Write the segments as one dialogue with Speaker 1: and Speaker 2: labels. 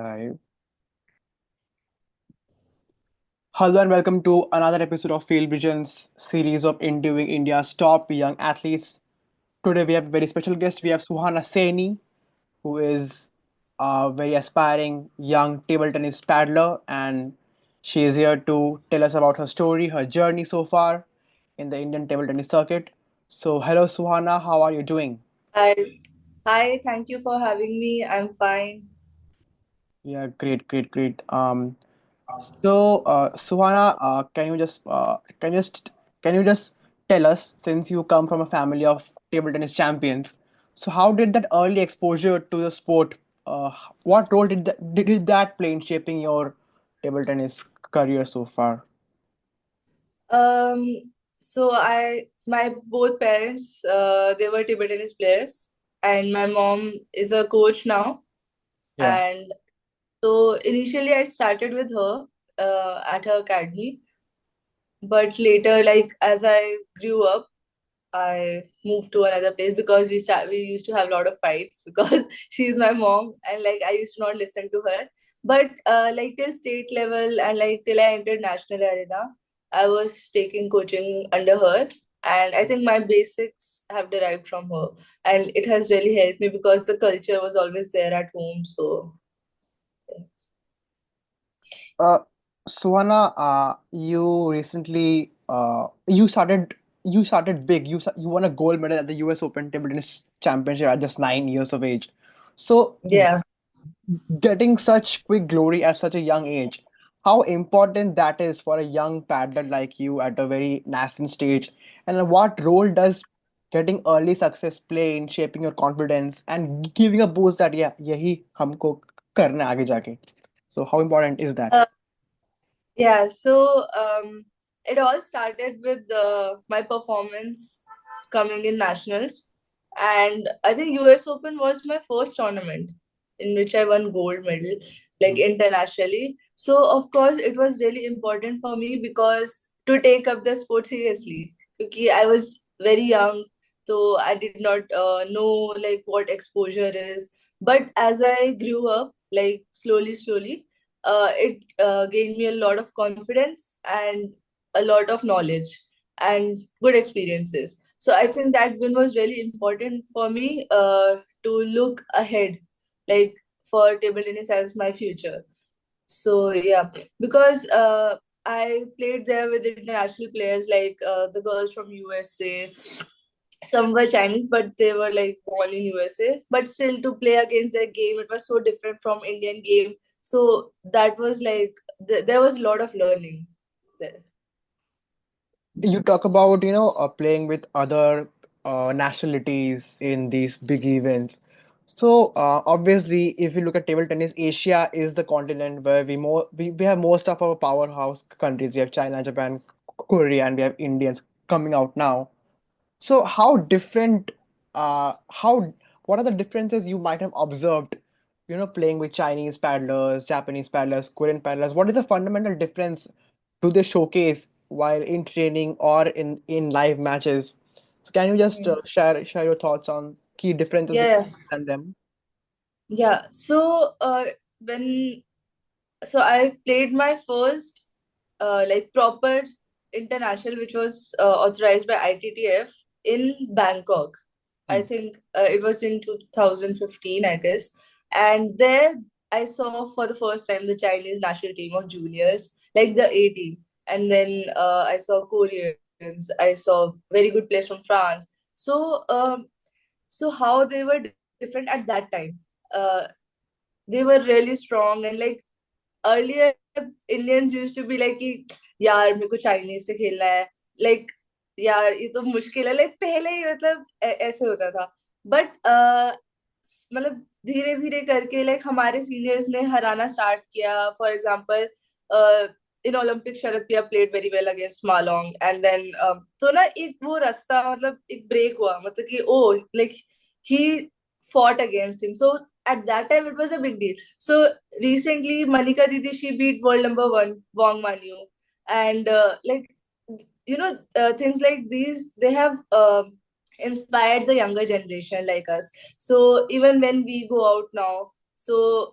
Speaker 1: Live. Hello and welcome to another episode of Field Vision's series of interviewing India's top young athletes. Today we have a very special guest. We have Suhana Saini, who is a very aspiring young table tennis paddler, and she is here to tell us about her story, her journey so far in the Indian table tennis circuit. So, hello Suhana, how are you doing?
Speaker 2: Hi, hi, thank you for having me. I'm fine.
Speaker 1: Yeah, great, great, great. So, Suhana, can you just tell us, since you come from a family of table tennis champions, so how did that early exposure to the sport, what role did that play in shaping your table tennis career so far?
Speaker 2: Um, my both parents, they were table tennis players, and my mom is a coach now.
Speaker 1: Yeah.
Speaker 2: And so initially, I started with her, at her academy, but later, like as I grew up, I moved to another place because we used to have a lot of fights because she's my mom and like I used to not listen to her. But like till state level and like till I entered national arena, I was taking coaching under her, and I think my basics have derived from her, and it has really helped me because the culture was always there at home. So
Speaker 1: Uh, Suhana, you recently you started big. You won a gold medal at the U.S. Open Table Tennis Championship at just 9 years of age. So
Speaker 2: yeah.
Speaker 1: getting such quick glory at such a young age, how important that is for a young paddler like you at a very nascent stage, and what role does getting early success play in shaping your confidence and giving a boost that yeah यही हमको करना है आगे जाके. So how important is that?
Speaker 2: Yeah, so it all started with my performance coming in nationals, and I think US Open was my first tournament in which I won gold medal, like internationally. So of course, it was really important for me because to take up the sport seriously, because I was very young, so I did not know like what exposure is. But as I grew up, like slowly it gained me a lot of confidence and a lot of knowledge and good experiences. So I think that win was really important for me to look ahead, like for table tennis as my future. So yeah, because I played there with international players like the girls from USA. Some were Chinese, but they were like born in USA. But still, to play against their game, it was so different from Indian game. So that was like there was a lot of learning there.
Speaker 1: You talk about playing with other nationalities in these big events. So obviously if you look at table tennis, Asia is the continent where we have most of our powerhouse countries. We have China, Japan, Korea, and we have Indians coming out now. So how different, how what are the differences you might have observed, playing with Chinese paddlers, Japanese paddlers, Korean paddlers? What is the fundamental difference do they showcase while in training or in live matches? So can you just
Speaker 2: Mm.
Speaker 1: share your thoughts on key differences between
Speaker 2: Yeah,
Speaker 1: you and them?
Speaker 2: yeah. So when so I played my first like proper international, which was authorized by ITTF in Bangkok. I
Speaker 1: Hmm.
Speaker 2: think it was in 2015, I guess. And there I saw for the first time the Chinese national team of juniors, like the A team. And then I saw Koreans, I saw very good players from France. So, so how they were different at that time. Uh, they were really strong and like earlier Indians used to be like कि यार मेरे को Chinese से खेलना है like यार ये तो मुश्किल है like पहले ही मतलब ऐसे होता था बट मतलब धीरे धीरे करके like हमारे सीनियर्स ने हराना स्टार्ट किया for example in Olympic Sharad पिया played very well against Ma Long and then तो ना एक वो रास्ता मतलब एक ब्रेक हुआ मतलब कि oh like he fought against him. So at that time it was a big deal. So recently Manika Didi she beat world number one Wang Manyu, and like things like these they have inspired the younger generation like us. So even when we go out now, so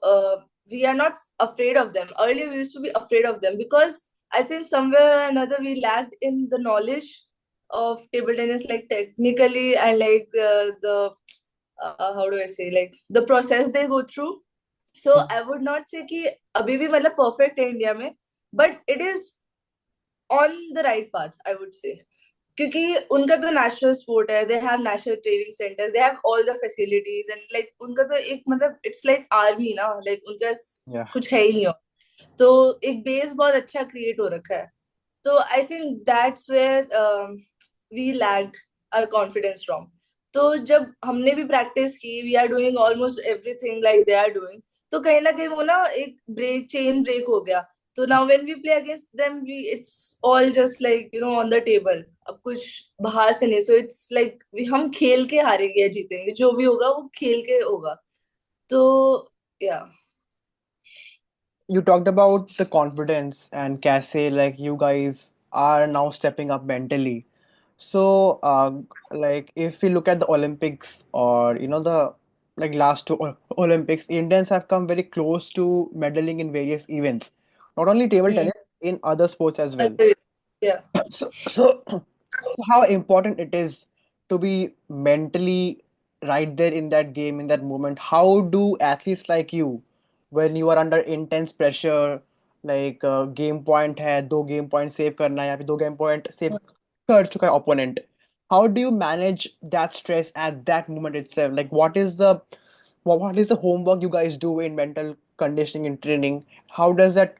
Speaker 2: we are not afraid of them. Earlier, we used to be afraid of them because I think somewhere or another we lacked in the knowledge of table tennis, like technically and like the how do I say, like the process they go through. So I would not say कि अभी भी मतलब perfect है India में, but it is on the right path, I would say. क्योंकि उनका तो national sport है, they have national training centres, they have all the facilities and like उनका तो एक मतलब इट्स लाइक आर्मी ना, लाइक उनका
Speaker 1: Yeah.
Speaker 2: कुछ है ही नहीं और तो एक बेस बहुत अच्छा क्रिएट हो रखा है. तो I think that's where we lacked our confidence from. तो जब हमने भी प्रैक्टिस की, we are doing almost everything like they are doing, तो कहीं ना कहीं वो ना एक ब्रेक, चेन ब्रेक हो गया. तो now when we play against them, we it's all just like on the table. अब कुछ बाहर से नहीं, सो इट्स लाइक हम खेल के हारेंगे या जीतेंगे, जो भी होगा वो खेल के होगा. तो या.
Speaker 1: You talked about the confidence and Cassie, like you guys are now stepping up mentally. So, like if we look at the Olympics or the like last two Olympics, Indians have come very close to medaling in various events, not only table
Speaker 2: Hmm.
Speaker 1: tennis, in other sports as well.
Speaker 2: Yeah.
Speaker 1: So how important it is to be mentally right there in that game, in that moment. How do athletes like you, when you are under intense pressure, like game point है, दो game point save करना है या फिर दो game point save कर चुका है opponent, how do you manage that stress at that moment itself? Like what is the homework you guys do in mental conditioning and training? How does that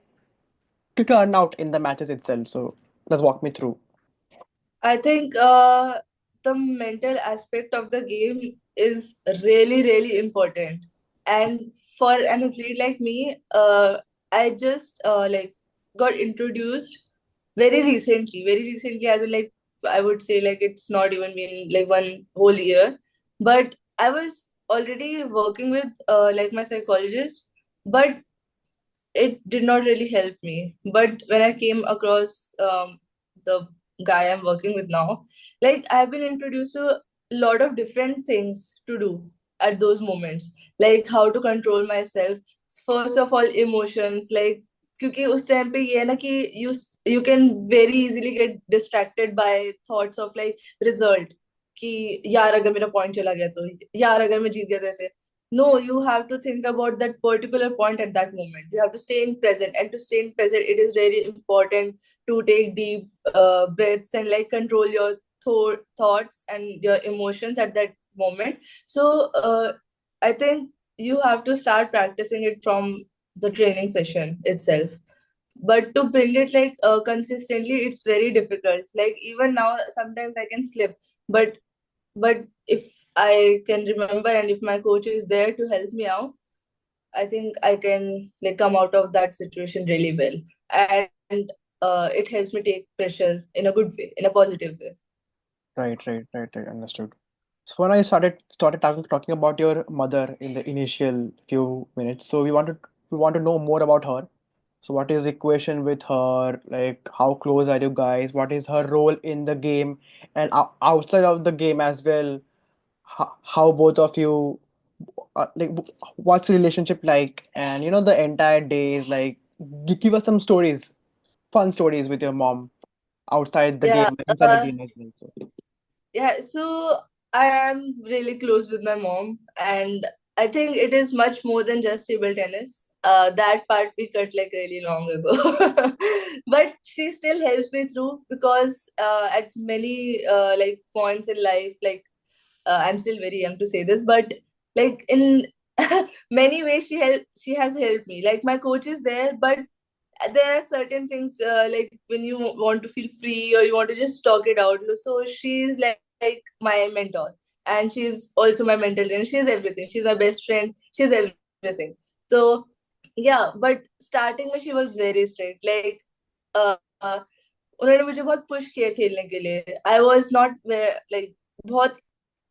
Speaker 1: turn out in the matches itself? So let's walk me through.
Speaker 2: I think the mental aspect of the game is really, really important. And for an athlete like me, I just like got introduced very recently, as in like I would say like it's not even been like one whole year, but I was already working with like my psychologist, but it did not really help me. But when I came across the guy I'm working with now, like I've been introduced to a lot of different things to do at those moments, like how to control myself. First of all, emotions, like क्योंकि उस time पे ये है ना कि you can very easily get distracted by thoughts of like result, कि यार अगर मेरा पॉइंट चला गया तो, यार अगर मैं जीत गया तो ऐसे. No, you have to think about that particular point at that moment. You have to stay in present, and to stay in present, it is very important to take deep breaths and like control your thoughts and your emotions at that moment. So I think you have to start practicing it from the training session itself. But to bring it like consistently, it's very difficult. Like even now, sometimes I can slip, but if I can remember and if my coach is there to help me out, I think I can like come out of that situation really well. And it helps me take pressure in a good way, in a positive way.
Speaker 1: Right. Understood. So when I started talking about your mother in the initial few minutes, so we want to know more about her. So what is the equation with her? Like how close are you guys? What is her role in the game and outside of the game as well? How both of you like what's the relationship like? And the entire days like give us some stories, fun stories with your mom outside the
Speaker 2: Yeah,
Speaker 1: game, inside the game as well. So.
Speaker 2: yeah. So I am really close with my mom, and I think it is much more than just table tennis. That part we cut like really long ago, but she still helps me through because at many like points in life, like I'm still very young to say this, but like in many ways, she has helped me. Like my coach is there, but there are certain things like when you want to feel free or you want to just talk it out. So she's like my mentor, and she's also my mentor, and she's everything. She's my best friend. She's everything. So yeah, but starting में she was very strict. Like uh, उन्होंने मुझे बहुत push किया खेलने के लिए. I was not like बहुत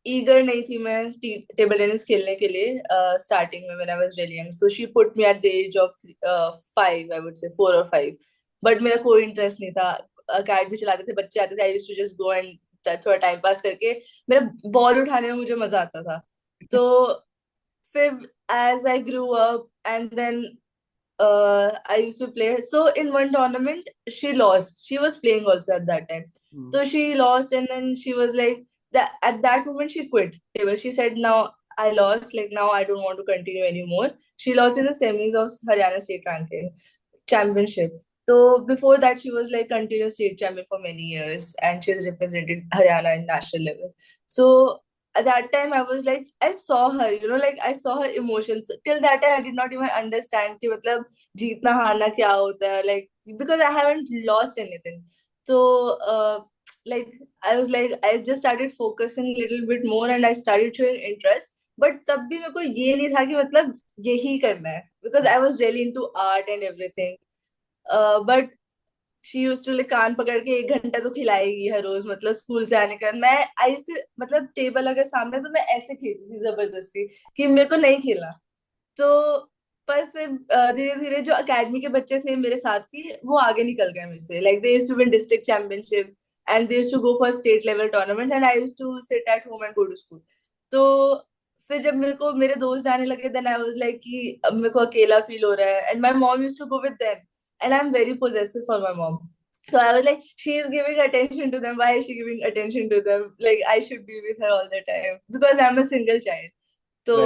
Speaker 2: eager नहीं थी मैं टेबल टेनिस खेलने के लिए स्टार्टिंग में when I was really young. So she put me at the age of 5, I would say 4 or 5. But मेरा कोई इंटरेस्ट नहीं था. अकेडमी चलाते थे बच्चे, आते थे, I used to just go and थोड़ा टाइम पास करके मेरा बॉल उठाने में मुझे मजा आता था. तो फिर as I grew up and then I used to play. So in one tournament, she lost. She was playing also at that time.
Speaker 1: Mm.
Speaker 2: So she lost, and then she was like that. At that moment, she quit table. She said, "Now I lost. Like now, I don't want to continue anymore." She lost in the semis of Haryana state ranking championship. So before that, she was like continuous state champion for many years, and she has represented Haryana in national level. So at that time, I was like, I saw her, like I saw her emotions. Till that time, I did not even understand कि मतलब जीतना हारना क्या होता है, like because I haven't lost anything. So like I was like, I just started focusing a little bit more, and I started showing interest. But तब भी मेरे को ये नहीं था कि मतलब यही करना है, because I was really into art and everything. But she use to like कान पकड़ के 1 घंटा तो खिलाएगी हर रोज, मतलब स्कूल से आने का. मैं आई यूज टू मतलब टेबल अगर सामने तो मैं ऐसे खेलती थी जबरदस्ती कि मेरे को नहीं खेलना. तो पर फिर धीरे धीरे जो एकेडमी के बच्चे थे मेरे साथ की, वो आगे निकल गए मेरे से. Like they used to win district championship and they used to go for state level tournaments, and I used to sit at home and go to school. तो फिर जब मेरे दोस्त जाने लगे, देन आई वाज लाइक कि अब मेरे को अकेला फील हो रहा है, and my mom used to go with them, and I am very possessive for my mom. So I was like, she is giving attention to them. Why is she giving attention to them? Like I should be with her all the time because I'm a single child. So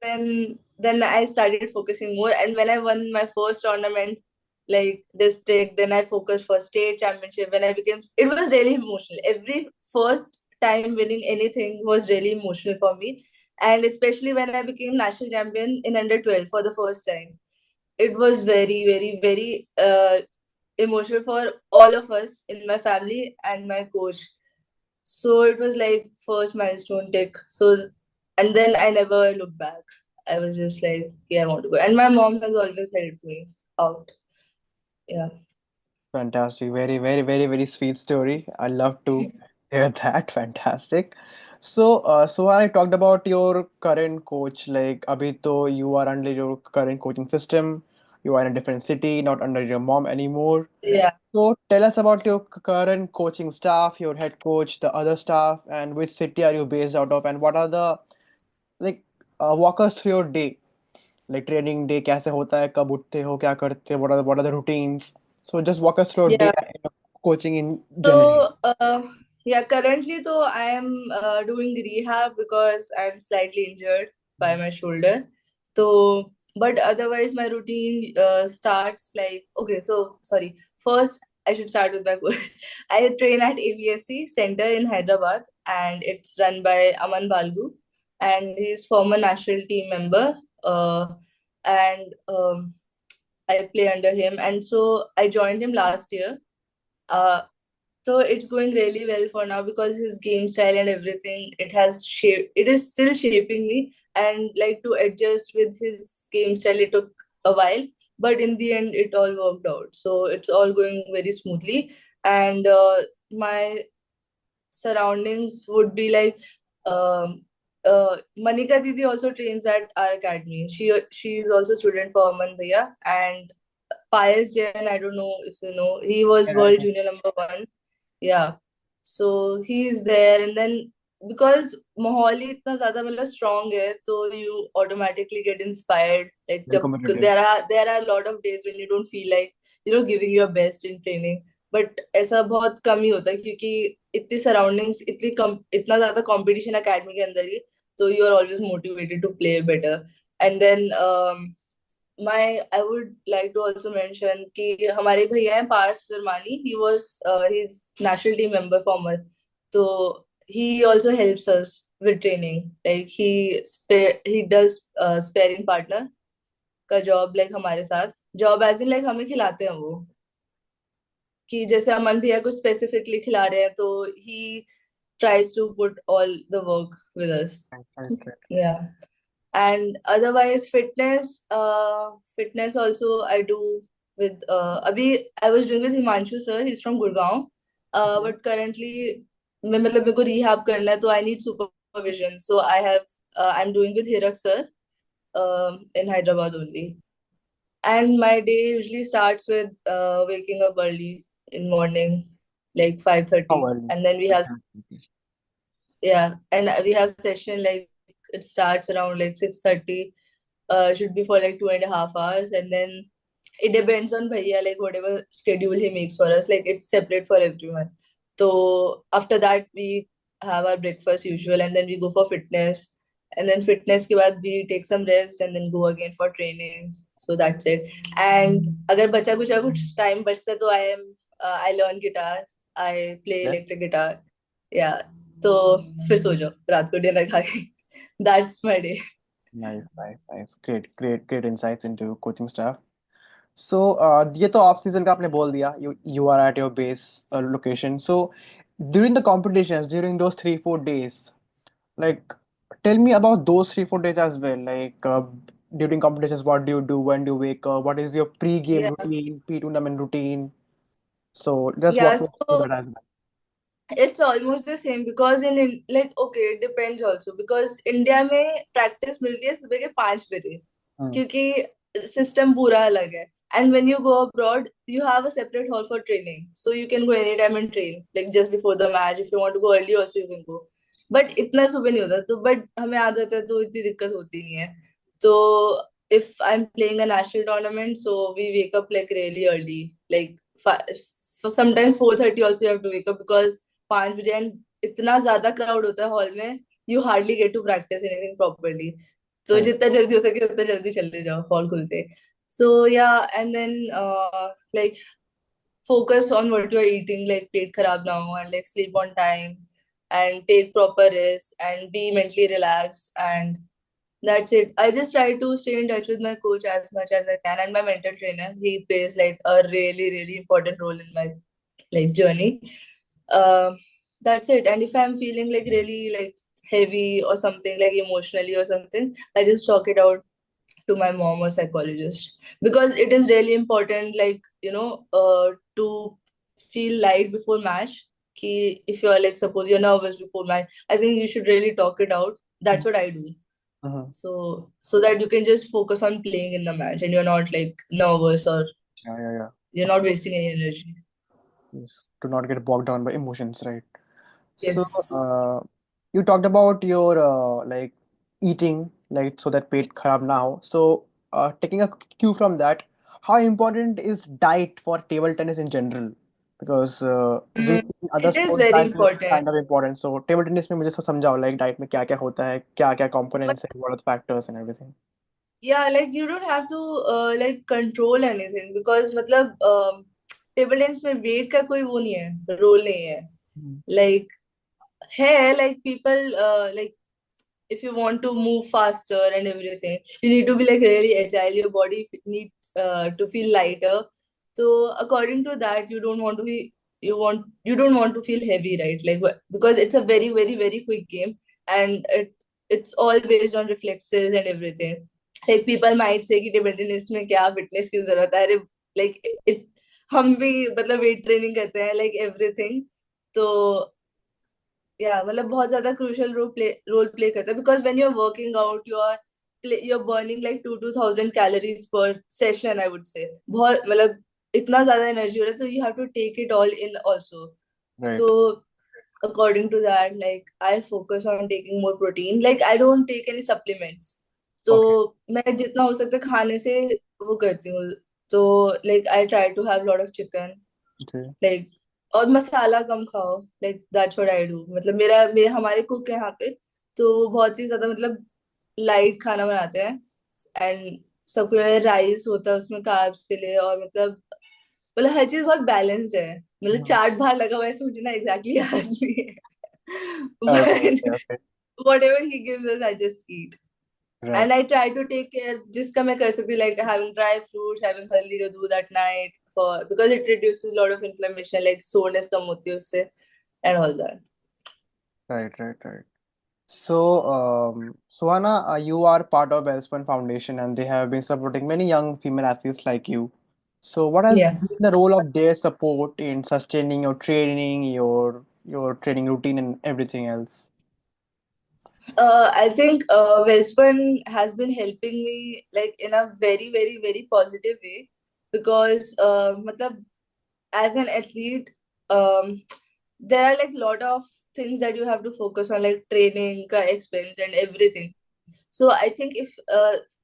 Speaker 1: Right.
Speaker 2: then I started focusing more, and when I won my first tournament, like district, then I focused for state championship. When I became, it was really emotional. Every first time winning anything was really emotional for me, and especially when I became national champion in under 12 for the first time, it was very very very emotional for all of us in my family and my coach. So it was like first milestone tick. So and then I never looked back. I was just like, yeah, I want to go. And my mom has always helped me out. Yeah.
Speaker 1: Fantastic. Very, very, very, very sweet story. I love to hear that. Fantastic. So I talked about your current coach. Like, abhi to you are under your current coaching system. You are in a different city, not under your mom anymore.
Speaker 2: Yeah.
Speaker 1: So tell us about your current coaching staff, your head coach, the other staff, and which city are you based out of, and what are the like walk us through your day, like training day कैसे होता है, कब उठते हो, क्या करते हो, what are the routines? So just walk us through your day
Speaker 2: Yeah.
Speaker 1: and coaching in general.
Speaker 2: So, yeah, currently though I am doing rehab because I'm slightly injured by my shoulder. So, but otherwise my routine starts like, okay, so sorry. First, I should start with my coach. I train at ABSC Center in Hyderabad, and it's run by Aman Balgu, and he's former national team member. And I play under him, and so I joined him last year. Uh, so it's going really well for now because his game style and everything, it is still shaping me, and like to adjust with his game style it took a while, but in the end it all worked out. So it's all going very smoothly, and my surroundings would be like um Manika Didi also trains at our academy. She is also student for Aman Bhaiya, and Payas Jain, I don't know if you know, he was
Speaker 1: Yeah,
Speaker 2: world
Speaker 1: yeah.
Speaker 2: junior number one. Yeah. So he's there, and then because Mohali इतना ज़्यादा मतलब strong है, so you automatically get inspired. Like
Speaker 1: Very
Speaker 2: जब
Speaker 1: competitive.
Speaker 2: there are a lot of days when you don't feel like giving your best in training, but ऐसा बहुत कम ही होता है क्योंकि इतनी surroundings इतना ज़्यादा competition academy के अंदर ही, so you are always motivated to play better. And then my I would like to also mention कि हमारे भैया हैं Partha वर्मानी. He's national team member former. So he also helps us with training. Like he does sparing partner का job like हमारे साथ. Job as in like हमें खिलाते हैं वो, कि जैसे अमन भैया को specifically खिला रहे हैं, तो he tries to put all the work with us.
Speaker 1: Right, right, right.
Speaker 2: Yeah. And otherwise fitness also I do with abhi I was doing with Himanshu sir. He's from Gurgaon,
Speaker 1: Okay.
Speaker 2: but currently मैं मतलब मेरे को rehab करना है, तो I need supervision, so I'm doing with Hirak sir in Hyderabad only. And my day usually starts with waking up early in morning, like
Speaker 1: How
Speaker 2: 5:30,
Speaker 1: early?
Speaker 2: and then we have session like it starts around like 6:30, should be for like 2.5 hours, and then it depends on bhaiya, like whatever schedule he makes for us, like it's separate for everyone. So after that we have our breakfast usual, and then we go for fitness, and then fitness ke baad we take some rest and then go again for training. So that's it. And agar bacha kuch time bachta hai, to I learn guitar, I play
Speaker 1: Yeah.
Speaker 2: electric guitar. Yeah. तो फिर सो जाओ रात को dinner खा के. That's my day.
Speaker 1: Nice, nice, nice. Great insights into coaching stuff. So, ये तो off season का आपने बोल दिया. You are at your base location. So, during the competitions, during those 3-4 days, like, tell me about those 3-4 days as well. Like, during competitions, what do you do? When do you wake up? What is your pre-game
Speaker 2: Yeah.
Speaker 1: routine, pre-tournament routine? So, just
Speaker 2: Yeah.
Speaker 1: walk me through
Speaker 2: So
Speaker 1: that as well.
Speaker 2: it's almost the same because like okay, it depends also because India में practice मिलती है सुबह के 5 बजे,
Speaker 1: Hmm.
Speaker 2: क्योंकि system पूरा अलग है. And when you go abroad, you have a separate hall for training, so you can go anytime and train like just before the match. If you want to go early also you can go, but इतना सुबह नहीं होता. तो but हमें आदत है तो इतनी दिक्कत होती नहीं है. तो if I'm playing a national tournament, so we wake up like really early, like for sometimes 4:30 also you have to wake up because 5 बजे एंड इतना ज्यादा क्राउड होता है हॉल में, you hardly get to practice anything properly. तो
Speaker 1: Right.
Speaker 2: जितना जल्दी हो सके उतना जल्दी चले जाओ हॉल खुलते. So yeah and then like focus on what you are eating, like पेट खराब ना हो, and like sleep on time and take proper rest and be mentally relaxed, and that's it. I just try to stay in touch with my coach as much as I can, and my mental trainer, he plays like a really really important role in my like journey. um that's it. And if I'm feeling like really like heavy or something, like emotionally or something, I just talk it out to my mom or psychologist, because it is really important, like to feel light before match. Ki if you're like, suppose you're nervous before match, I think you should really talk it out. That's what I do.
Speaker 1: Mm-hmm.
Speaker 2: So that you can just focus on playing in the match and you're not like nervous, or
Speaker 1: Yeah, yeah, yeah.
Speaker 2: you're not wasting any energy.
Speaker 1: Yes. To not get bogged down by emotions, right? So,
Speaker 2: Yes.
Speaker 1: you talked about your like eating, like so that pet kharab na ho. So, taking a cue from that, how important is diet for table tennis in general? Because we
Speaker 2: Mm,
Speaker 1: see in other
Speaker 2: it is
Speaker 1: sports
Speaker 2: very
Speaker 1: diet is
Speaker 2: important.
Speaker 1: kind of important. So, table tennis में मुझे सब समझाओ like diet में क्या क्या होता है, क्या क्या components है, what are the factors and everything.
Speaker 2: Yeah, like you don't have to like control anything because मतलब टेबल टेनिस में वेट का कोई वो नहीं है, रोल नहीं है.
Speaker 1: Mhm.
Speaker 2: like है like people like if you want to move faster and everything, you need to be like really agile. Your body needs to feel lighter. So according to that, you don't want to feel heavy, right? Like because it's a very very very quick game, and it's all based on reflexes and everything. Like people might say कि table tennis में क्या fitness की जरूरत है. अरे like it हम भी मतलब वेट ट्रेनिंग करते हैं like everything. तो या मतलब बहुत ज्यादा क्रूशियल रोल प्ले करता है, because when you are working out you are burning like 2,000 calories per session, I would say. बहुत मतलब इतना ज्यादा एनर्जी हो रहा है, तो you have to take it all in also.
Speaker 1: Right.
Speaker 2: तो according to that, like I focus on taking more protein. Like I don't take any supplements. तो
Speaker 1: Okay.
Speaker 2: मैं जितना हो सकता है खाने से वो करती हूँ. तो like I try to have lot of chicken,
Speaker 1: Okay.
Speaker 2: Like और मसाला कम खाओ. Like that's what I do. मतलब मेरा मेरे हमारे कुक है यहाँ पे, तो वो बहुत ही ज्यादा मतलब लाइट खाना बनाते हैं. एंड सबके लिए राइस होता है उसमें कार्ब्स के लिए, और मतलब हर चीज बहुत बैलेंस्ड है. मतलब
Speaker 1: Mhm.
Speaker 2: चाट बाहर लगा हुआ है ऐसे मुझे ना एग्जैक्टली याद नहीं है.
Speaker 1: Okay.
Speaker 2: But
Speaker 1: Okay. Okay.
Speaker 2: whatever he gives us I just eat.
Speaker 1: Right.
Speaker 2: And I try to take care जिसका मैं कर सकती हूँ, like having dry fruits, having haldi ka doodh at night, for because it reduces a lot of inflammation, like soreness कम होती है उससे and all that.
Speaker 1: Right. Right. Right. So, Suhana, you are part of Wellspun Foundation and they have been supporting many young female athletes like you. So, what has
Speaker 2: Yeah.
Speaker 1: been the role of their support in sustaining your training, your training routine, and everything else?
Speaker 2: I think Wellspun has been helping me like in a very very very positive way, because matlab, as an athlete, um, there are like lot of things that you have to focus on, like training ka expense and everything. So I think if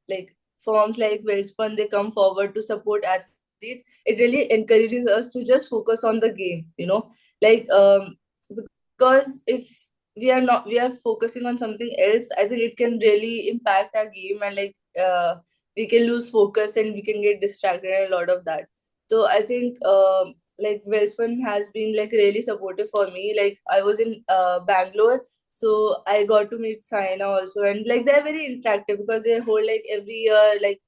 Speaker 2: like forms like Welspun, they come forward to support athletes. It really encourages us to just focus on the game, like because if we are focusing on something else, I think it can really impact our game, and like we can lose focus and we can get distracted and a lot of that. So I think like Welspun has been like really supportive for me. Like I was in Bangalore, so I got to meet Saina also, and like they're very interactive because they hold like every year like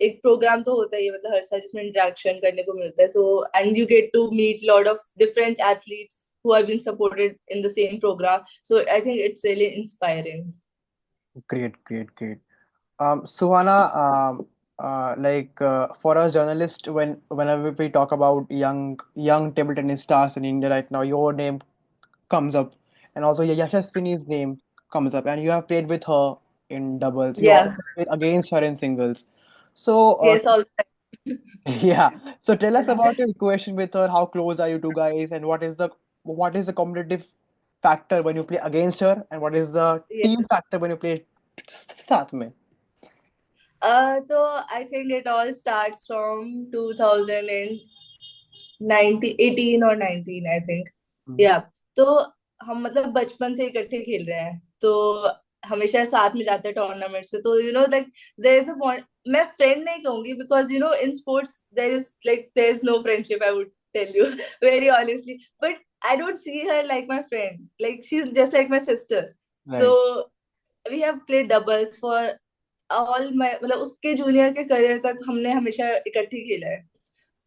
Speaker 2: एक programme तो होता ही है मतलब हर साल जिसमें interaction करने को मिलता है so and you get to meet lot of different athletes who are being supported in the same program. So I think it's really inspiring.
Speaker 1: Great, great, great. Suhana, for a journalist, whenever we talk about young table tennis stars in India right now, your name comes up, and also Yashaswini's name comes up, and you have played with her in doubles. You
Speaker 2: Yeah.
Speaker 1: also played against her in singles. So,
Speaker 2: Yes, all the
Speaker 1: yeah. So tell us
Speaker 2: time.
Speaker 1: about your equation with her. How close are you two guys, and what is the competitive factor when you play against her, and what is the team
Speaker 2: Yes.
Speaker 1: factor when you play साथ में?
Speaker 2: So I think it all starts from 2018 और 19 I think
Speaker 1: Hmm.
Speaker 2: या तो हम मतलब बचपन से इकट्ठे खेल रहे हैं तो हमेशा साथ में जाते हैं टूर्नामेंट्स में तो like there is a point मैं फ्रेंड नहीं कहूंगी because in sports there is no friendship I would tell you very honestly but I don't see her like my friend like she is just like my sister तो
Speaker 1: Right.
Speaker 2: We have played doubles for all my मतलब उसके junior के career तक हमने हमेशा इकट्ठे खेला है.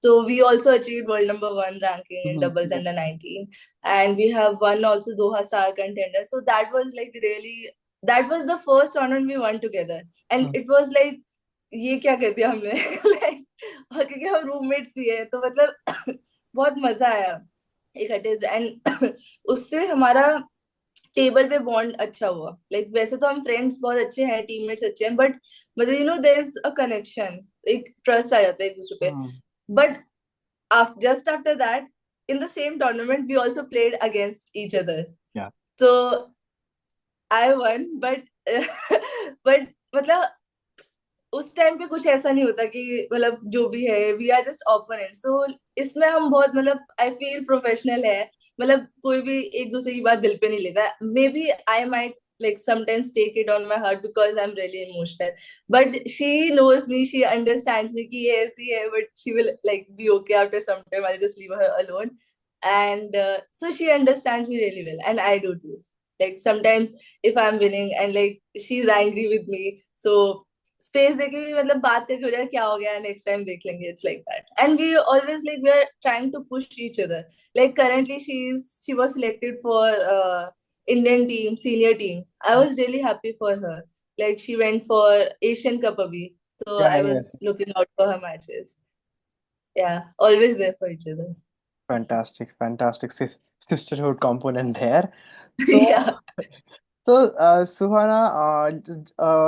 Speaker 2: So we also achieved world number one ranking in
Speaker 1: Mhm.
Speaker 2: doubles
Speaker 1: Yeah.
Speaker 2: under 19, and we have won also Doha Star Contender. So that was like really that was the first tournament we won together,
Speaker 1: Mm.
Speaker 2: and it was like ये क्या कर दिया हमने like क्योंकि हम roommates भी है तो मतलब बहुत मजा आया इकट्ठे एंड उससे हमारा टेबल पे बॉन्ड अच्छा हुआ लाइक वैसे तो हम फ्रेंड्स बहुत अच्छे हैं टीममेट्स अच्छे हैं बट मतलब देयर इज अ कनेक्शन एक ट्रस्ट आ जाता है एक दूसरे पे
Speaker 1: Mm.
Speaker 2: But just after that, in the same tournament, we also played against each other.
Speaker 1: Yeah.
Speaker 2: So I won, but but मतलब उस टाइम पे कुछ ऐसा नहीं होता कि मतलब जो भी है वी आर जस्ट ओपोनेंट सो इसमें हम बहुत मतलब आई फील प्रोफेशनल है मतलब कोई भी एक दूसरे की बात दिल पे नहीं लेता maybe I might like sometimes take it on my heart because I'm really emotional but she knows me she understands me कि ये ऐसी है but she will like be okay after some time I'll just leave her alone and so she understands me really well and I do too like sometimes if I'm winning and like she's angry with me so space देके भी मतलब बात करके हो जाए क्या हो गया नेक्स्ट टाइम देख लेंगे it's like that and we always like we are trying to push each other like currently she was selected for Indian team senior team I was really happy for her like she went for Asian cup अभी so
Speaker 1: Yeah,
Speaker 2: I
Speaker 1: yeah.
Speaker 2: was looking out for her matches yeah always there for each other
Speaker 1: Fantastic, fantastic sisterhood component there. So,
Speaker 2: yeah
Speaker 1: Suhana,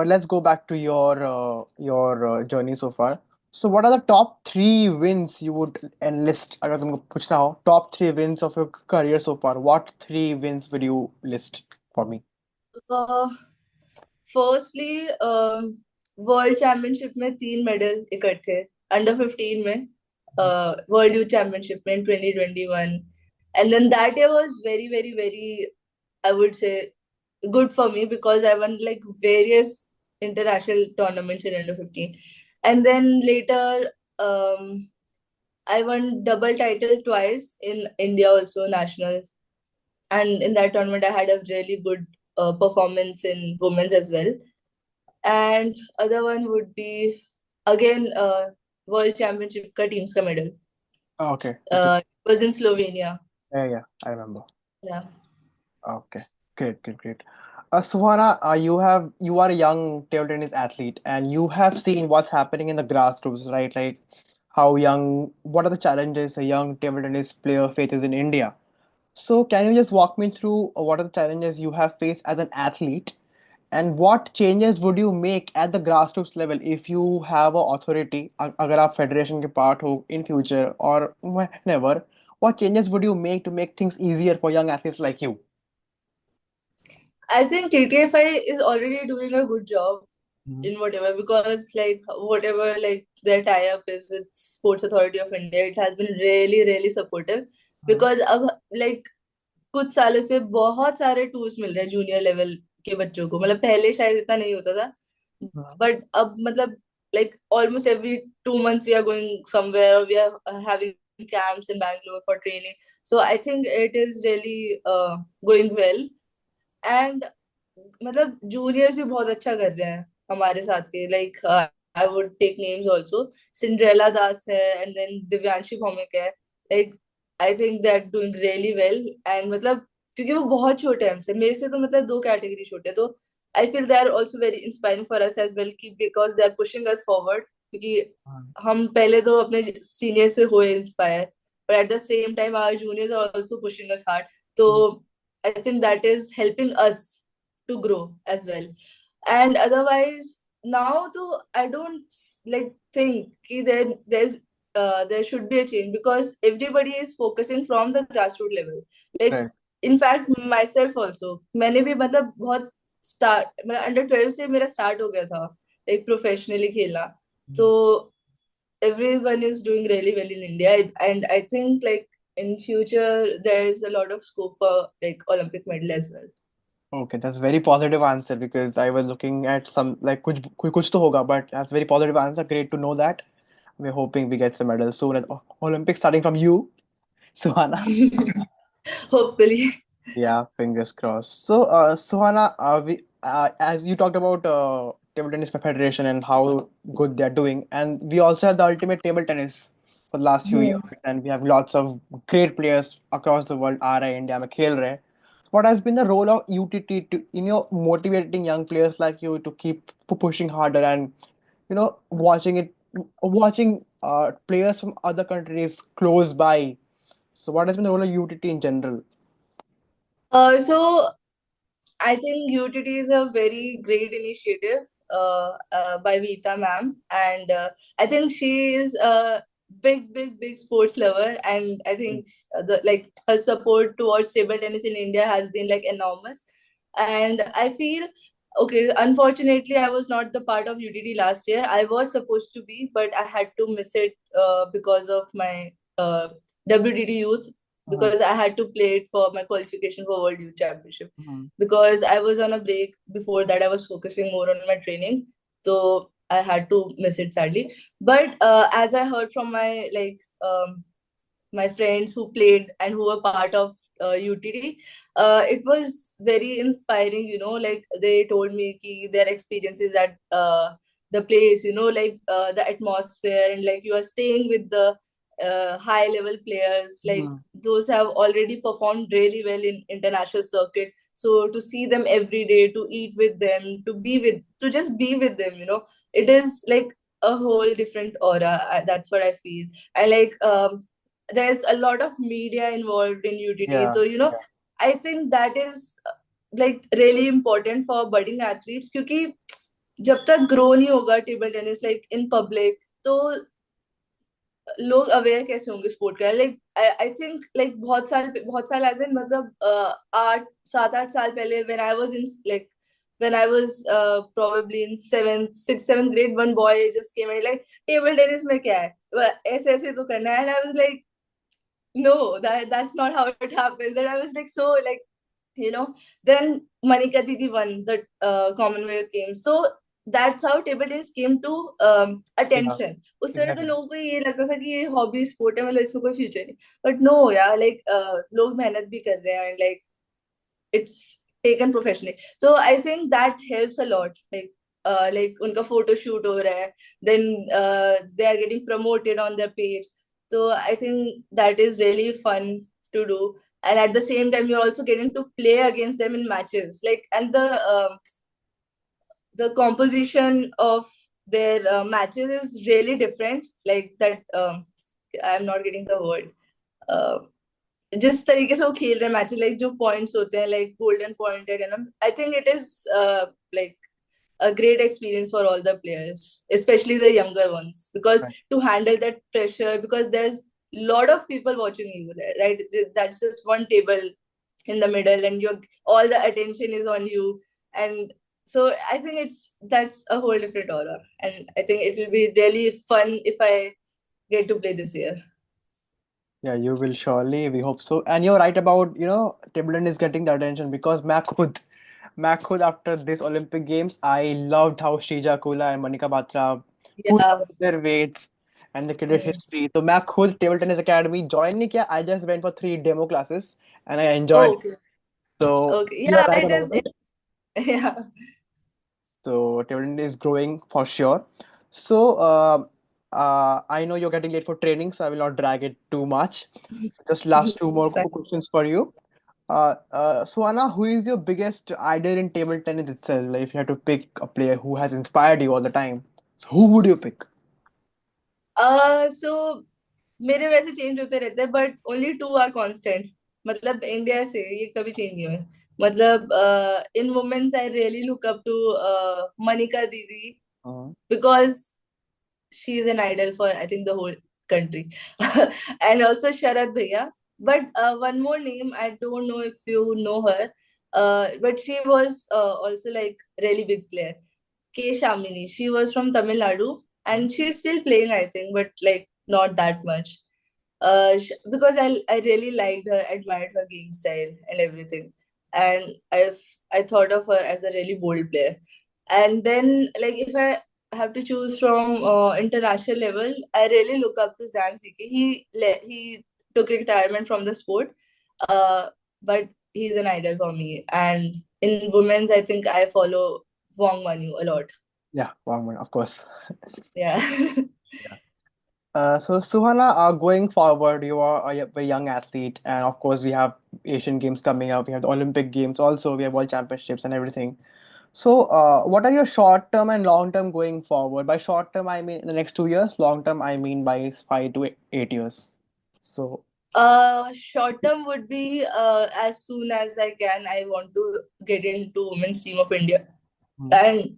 Speaker 1: let's go back to your journey so far. So, what are the top three wins you would enlist? अगर तुमको पूछना हो, top three wins of your career so far. What three wins would you list for me?
Speaker 2: uh, firstly world championship में 3 medal इकट्ठे under 15 में world youth championship में 2021 and then that year was very very very I would say good for me because I won like various international tournaments in under 15 and then later um I won double title twice in India also nationals and in that tournament I had a really good performance in women's as well and other one would be again world championship ka teams ka medal
Speaker 1: Okay.
Speaker 2: it was in Slovenia
Speaker 1: Yeah, yeah, I remember.
Speaker 2: yeah
Speaker 1: Okay, great, great, great. Suhana, you are a young table tennis athlete, and you have seen what's happening in the grassroots, right? Like what are the challenges a young table tennis player faces in India? So, can you just walk me through what are the challenges you have faced as an athlete, and what changes would you make at the grassroots level if you have a authority, अगर आप federation के part हो in future or whenever, what changes would you make to make things easier for young athletes like you?
Speaker 2: I think TTFI is already doing a good job
Speaker 1: Mhm.
Speaker 2: in whatever, because like whatever like their tie-up is with Sports Authority of India, it has been really really supportive.
Speaker 1: Mhm.
Speaker 2: Because अब like कुछ सालों से बहुत सारे tours मिल रहे हैं junior level के बच्चों को, मतलब पहले शायद इतना नहीं होता था,
Speaker 1: Mhm.
Speaker 2: बट अब मतलब like almost every 2 months we are going somewhere, or we are having camps in Bangalore for training. So I think it is really going well. And मतलब जूनियर्स भी बहुत अच्छा कर रहे हैं हमारे साथ के, like I would take names also, Cinderella Das है, एंड देन दिव्यांशी भौमिक है, like I think they are doing really well. And मतलब क्योंकि वो बहुत छोटे हैं हमसे, मेरे से तो मतलब 2 कैटेगरी छोटे हैं, तो I feel they are also very inspiring for us as well, की because they are pushing us forward, क्योंकि हम पहले तो अपने सीनियर से हुए inspire, but at the same time our juniors are also pushing us hard. So
Speaker 1: Mhm.
Speaker 2: I think that is helping us to grow as well. And otherwise now though I don't like think ki there should be a change, because everybody is focusing from the grassroots level. Like
Speaker 1: Right.
Speaker 2: in fact myself also, मैंने भी मतलब बहुत start, मतलब under 12 से मेरा start हो गया था like प्रोफेशनली खेलना, तो
Speaker 1: Mhm.
Speaker 2: everyone is doing really well in India, and I think like in future there is a lot of scope for like Olympic medal as well.
Speaker 1: Okay, that's very positive answer because I was looking at some like कुछ तो होगा, but that's very positive answer. Great to know that. We're hoping we get some medal soon at Olympics, starting from you, Suhana.
Speaker 2: Hopefully.
Speaker 1: Yeah, fingers crossed. So, Suhana, as you talked about table tennis federation and how good they're doing, and we also have the ultimate table tennis for the last few years,
Speaker 2: Hmm.
Speaker 1: and we have lots of great players across the world. Are India में खेल रहे हैं. What has been the role of UTT to motivating young players like you to keep pushing harder and watching players from other countries close by. So, what has been the role of UTT in general?
Speaker 2: So I think UTT is a very great initiative by Veeta ma'am, and I think she is a big sports lover, and I think the like her support towards table tennis in India has been like enormous. And I feel okay. Unfortunately, I was not the part of UTT last year. I was supposed to be, but I had to miss it because of my WTT youth,
Speaker 1: Mhm.
Speaker 2: because I had to play it for my qualification for World Youth Championship,
Speaker 1: Mhm.
Speaker 2: because I was on a break before that. I was focusing more on my training, so I had to miss it sadly. But as I heard from my friends who played and who were part of UTT, it was very inspiring. Like they told me ki their experiences at the place. Like the atmosphere, and like you are staying with the high level players. Like
Speaker 1: Mhm.
Speaker 2: those have already performed really well in international circuit. So to see them every day, to eat with them, to just be with them, it is like a whole different aura. That's what I feel. I like there's a lot of media involved in UTT.
Speaker 1: Yeah,
Speaker 2: So I think that is like really important for budding athletes, क्योंकि जब तक grow नहीं होगा table tennis like in public, तो लोग aware कैसे होंगे sport का, लाइक आई थिंक लाइक बहुत साल एज इन मतलब 8 7 8 साल पहले when I was in like when I was probably in 7th 6th 7th grade, one boy just came and like table tennis में क्या है, ऐसे ऐसे तो करना है, and I was like no, that's not how it happens. And I was like so like you know then Manika Didi won the Commonwealth Games, so that's how table tennis came to
Speaker 1: yeah,
Speaker 2: attention. उस समय तो
Speaker 1: exactly.
Speaker 2: लोगों को ये लगता था कि ये हॉबी स्पोर्ट है, मतलब इसमें कोई फ्यूचर नहीं, बट नो यार, लाइक लोग मेहनत भी कर रहे हैं, and like it's taken professionally. So I think that helps a lot. Like उनका photo shoot हो रहा है, then they are getting promoted on their page. So I think that is really fun to do. And at the same time, you're also getting to play against them in matches. Like, and the composition of their matches is really different. Like that, I'm not getting the word. Uh, जिस तरीके से वो खेल रहे हैं match, like जो points होते हैं लाइक गोल्डन पॉइंटेड है ना, I think it is like a great experience for all the players, especially the younger ones, because
Speaker 1: Right.
Speaker 2: to handle that pressure, because there's lot of people watching you, right? That's just one table in the middle, and your all the attention is on you, and So I think that's a whole different aura, and I think it will be really fun if I get to play this year.
Speaker 1: Yeah, you will surely. We hope so. And you're right about, table tennis is getting the attention because Mac Khud after this Olympic Games, I loved how Shrija Kula and Manika Batra put
Speaker 2: Yeah.
Speaker 1: their weights and the credit
Speaker 2: Mm.
Speaker 1: history. So Mac Khud Table Tennis Academy joined me. I just went for 3 demo classes and I enjoyed
Speaker 2: Oh,
Speaker 1: it.
Speaker 2: okay.
Speaker 1: So
Speaker 2: Okay.
Speaker 1: you're
Speaker 2: Yeah,
Speaker 1: right
Speaker 2: it
Speaker 1: about
Speaker 2: is.
Speaker 1: it.
Speaker 2: Yeah.
Speaker 1: So table tennis is growing for sure. So I know you're getting late for training, so I will not drag it too much. Just last two more
Speaker 2: It's fine.
Speaker 1: questions for you. Suana, who is your biggest idol in table tennis itself? Like if you had to pick a player who has inspired you all the time, so who would you pick?
Speaker 2: So मेरे वैसे change होते रहते हैं but only two are constant. मतलब India से ये कभी change नहीं हुए. मतलब in womens I really look up to Manika दीदी
Speaker 1: Uh,
Speaker 2: because she is an idol for I think the whole country. And also Sharad Bhaiya. But one more name, I don't know if you know her, but she was also like really big player. K. Shamini. She was from Tamil Nadu and she's still playing, I think, but like not that much. Because I really liked her, admired her game style and everything, and I thought of her as a really bold player. And then like if I have to choose from international level, I really look up to Zhang Zike. He took retirement from the sport, uh, but he's an idol for me. And in women's, I think I follow Wang Manu a lot.
Speaker 1: yeah, Wangman, of course.
Speaker 2: Yeah.
Speaker 1: So Suhana, going forward, you are a very young athlete, and of course we have Asian Games coming up. We have the Olympic Games also. We have World Championships and everything. So, what are your short term and long term going forward? By short term, I mean in the next 2 years. Long term, I mean by 5 to 8 years. So,
Speaker 2: Short term would be as soon as I can. I want to get into women's team of India
Speaker 1: mm,
Speaker 2: and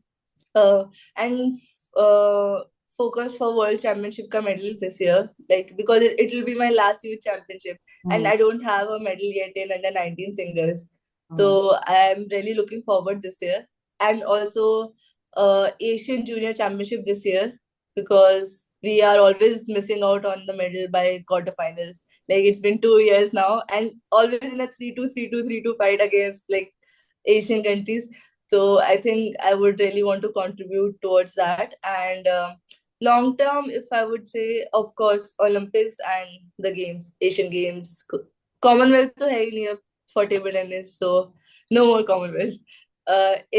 Speaker 2: uh, and uh, focus for World Championship ka medal this year. Like because it will be my last youth championship, and
Speaker 1: mm,
Speaker 2: I don't have a medal yet in under 19 singles.
Speaker 1: mm.
Speaker 2: So I'm really looking forward this year, and also Asian Junior Championship this year because we are always missing out on the medal by quarterfinals. Like it's been 2 years now, and always in a 3-2, 3-2, 3-2 fight against like Asian countries. So I think I would really want to contribute towards that. And long term, if I would say, of course, Olympics and the games, Asian Games, Commonwealth to hai nahi ab for table tennis, so no more Commonwealth.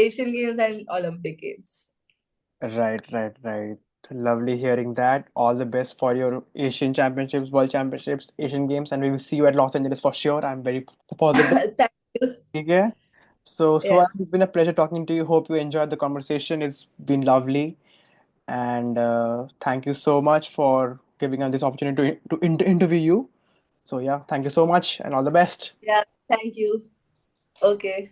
Speaker 2: Asian Games and Olympic Games.
Speaker 1: Right, right, right. Lovely hearing that. All the best for your Asian Championships, World Championships, Asian Games, and we will see you at Los Angeles for sure. I'm very positive.
Speaker 2: Thank you.
Speaker 1: Okay. So
Speaker 2: Yeah,
Speaker 1: it's been a pleasure talking to you. Hope you enjoyed the conversation. It's been lovely. And thank you so much for giving us this opportunity to interview you. So yeah, thank you so much and all the best.
Speaker 2: yeah. Thank you. Okay.